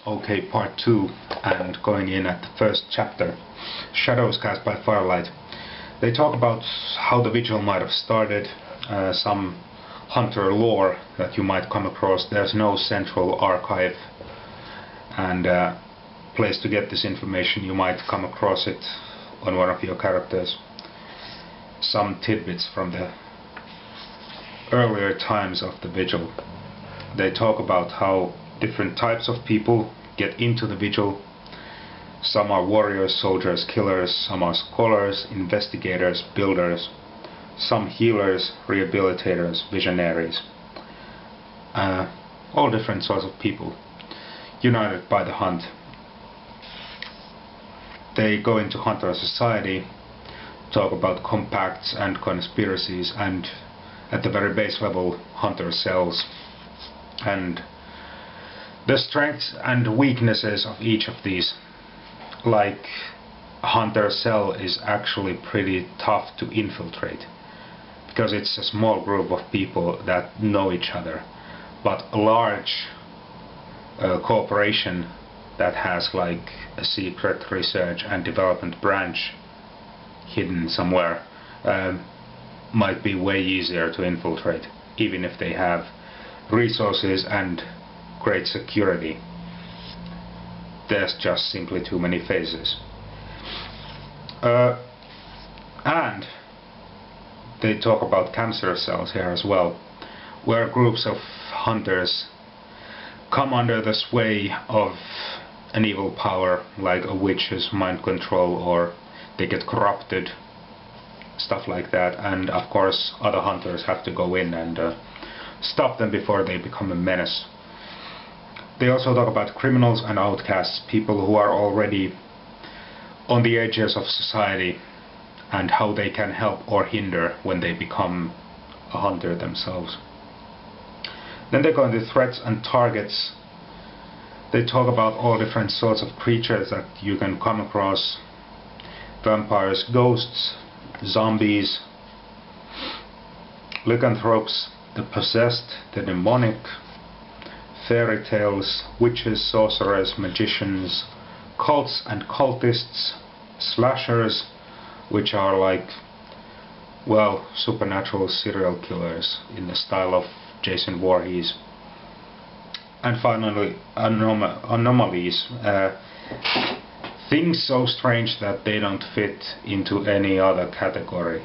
Okay, part 2, and going in at the first chapter, Shadows Cast by Firelight. They talk about how the Vigil might have started, some hunter lore that you might come across. There's no central archive and place to get this information. You might come across it on one of your characters. Some tidbits from the earlier times of the Vigil. They talk about how different types of people get into the Vigil. Some are warriors, soldiers, killers, some are scholars, investigators, builders, some healers, rehabilitators, visionaries. All different sorts of people, united by the hunt. They go into hunter society, talk about compacts and conspiracies, and at the very base level, hunter cells, and the strengths and weaknesses of each of these. Like, a hunter cell is actually pretty tough to infiltrate, because it's a small group of people that know each other, but a large corporation that has like a secret research and development branch hidden somewhere might be way easier to infiltrate, even if they have resources and great security. There's just simply too many phases. And they talk about cancer cells here as well, where groups of hunters come under the sway of an evil power, like a witch's mind control, or they get corrupted, stuff like that, and of course other hunters have to go in and stop them before they become a menace. They also talk about criminals and outcasts, people who are already on the edges of society, and how they can help or hinder when they become a hunter themselves. Then they go into threats and targets. They talk about all different sorts of creatures that you can come across: vampires, ghosts, zombies, lycanthropes, the possessed, the demonic, fairy tales, witches, sorcerers, magicians, cults and cultists, slashers, which are like, well, supernatural serial killers in the style of Jason Voorhees, and finally anomalies, things so strange that they don't fit into any other category,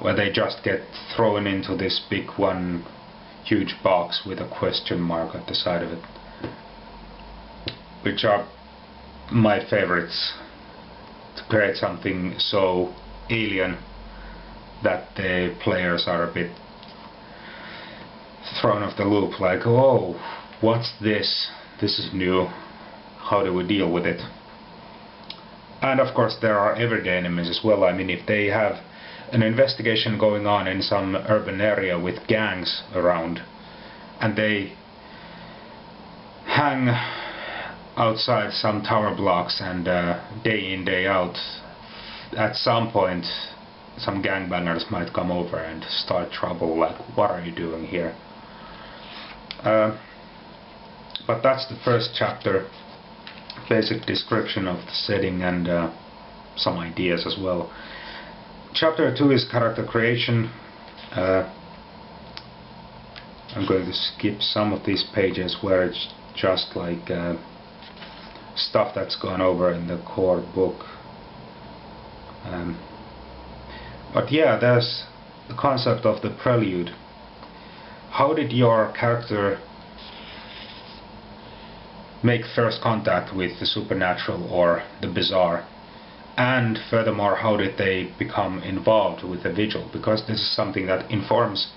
where they just get thrown into this big one huge box with a question mark at the side of it, which are my favorites, to create something so alien that the players are a bit thrown off the loop, like, oh, what's this? This is new. How do we deal with it? And of course there are everyday enemies as well. I mean, if they have an investigation going on in some urban area with gangs around, and they hang outside some tower blocks and day in, day out, at some point some gangbangers might come over and start trouble, like, what are you doing here? But that's the first chapter, basic description of the setting and some ideas as well. Chapter 2 is character creation. I'm going to skip some of these pages where it's just like stuff that's gone over in the core book. But yeah, there's the concept of the prelude. How did your character make first contact with the supernatural or the bizarre? And furthermore, how did they become involved with the Vigil? Because this is something that informs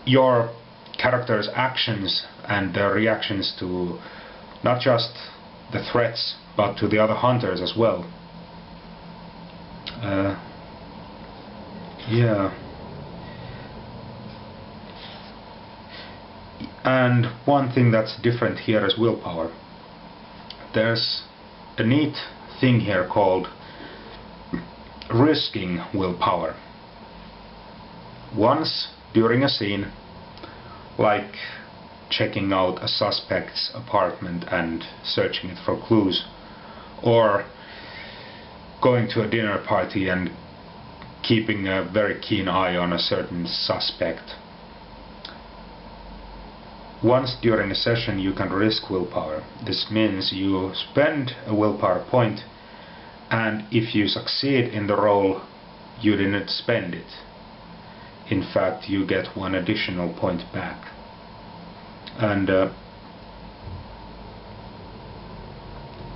your character's actions and their reactions to not just the threats, but to the other hunters as well. Yeah. And one thing that's different here is willpower. There's a neat thing here called risking willpower. Once during a scene, like checking out a suspect's apartment and searching it for clues, or going to a dinner party and keeping a very keen eye on a certain suspect. Once during a session you can risk willpower. This means you spend a willpower point, and if you succeed in the roll, you didn't spend it. In fact, you get one additional point back. And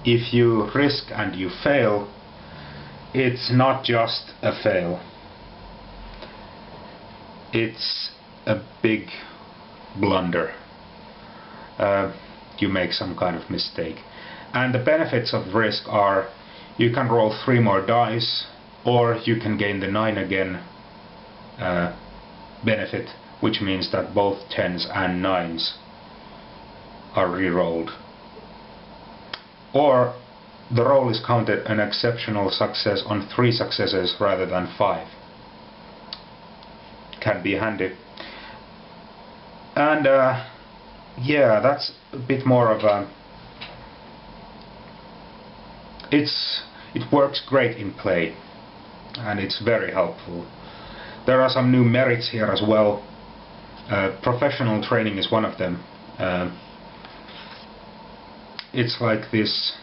if you risk and you fail, it's not just a fail. It's a big blunder. You make some kind of mistake. And the benefits of risk are you can roll 3 more dice, or you can gain the 9 again benefit, which means that both 10s and 9s are re-rolled. Or the roll is counted an exceptional success on 3 successes rather than 5. Can be handy. And yeah, that's a bit more of a... It works great in play, and it's very helpful. There are some new merits here as well. Professional training is one of them. It's like this,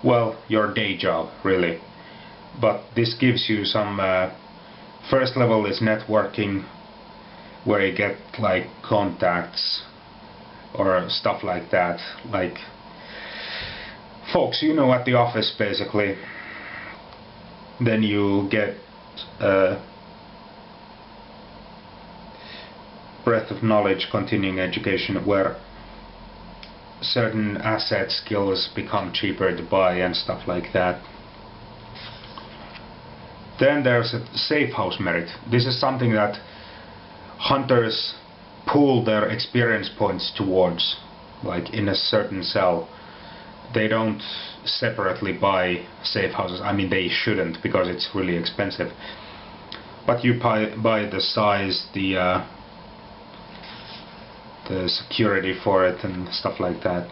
well, your day job, really. But this gives you some... first level is networking, where you get like contacts or stuff like that, like folks you know at the office basically. Then you get breadth of knowledge, continuing education, where certain asset skills become cheaper to buy and stuff like that. Then there's a safe house merit. This is something that hunters pool their experience points towards, like in a certain cell. They don't separately buy safe houses. I mean, they shouldn't, because it's really expensive. But you buy the size, the security for it and stuff like that.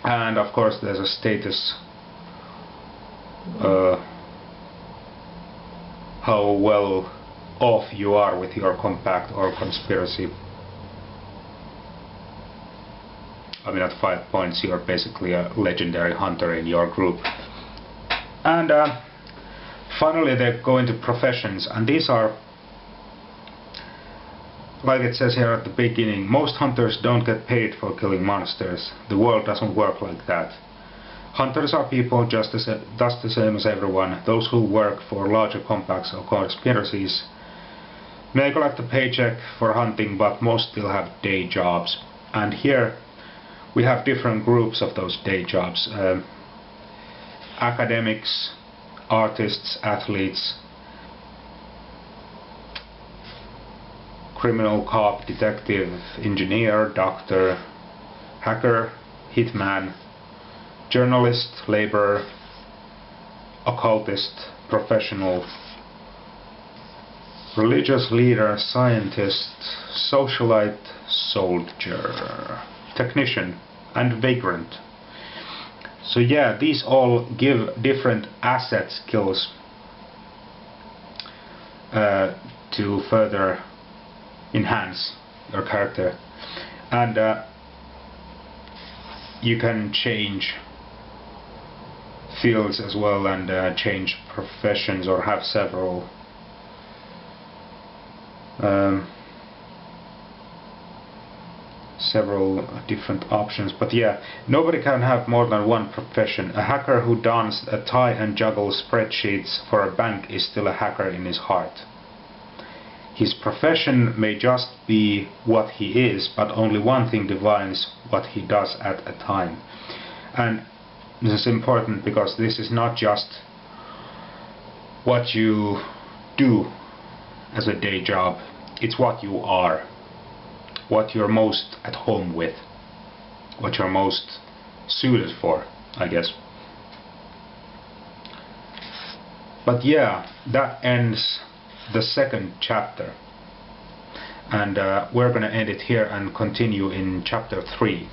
And of course there's a status, how well off you are with your compact or conspiracy. I mean, at 5 points you're basically a legendary hunter in your group. And finally they go into professions, and these are, like it says here at the beginning, most hunters don't get paid for killing monsters. The world doesn't work like that. Hunters are people just the same as everyone. Those who work for larger compacts or conspiracies may collect a paycheck for hunting, but most still have day jobs. And here we have different groups of those day jobs. Academics, artists, athletes, criminal, cop, detective, engineer, doctor, hacker, hitman, journalist, laborer, occultist, professional, religious leader, scientist, socialite, soldier, technician, and vagrant. So yeah, these all give different asset skills to further enhance your character. And you can change fields as well, and change professions, or have several different options. But yeah, nobody can have more than one profession. A hacker who dons a tie and juggles spreadsheets for a bank is still a hacker in his heart. His profession may just be what he is, but only one thing defines what he does at a time. And this is important, because this is not just what you do as a day job, it's what you are, what you're most at home with, what you're most suited for, I guess. But yeah, that ends the second chapter. and we're going to end it here and continue in chapter 3.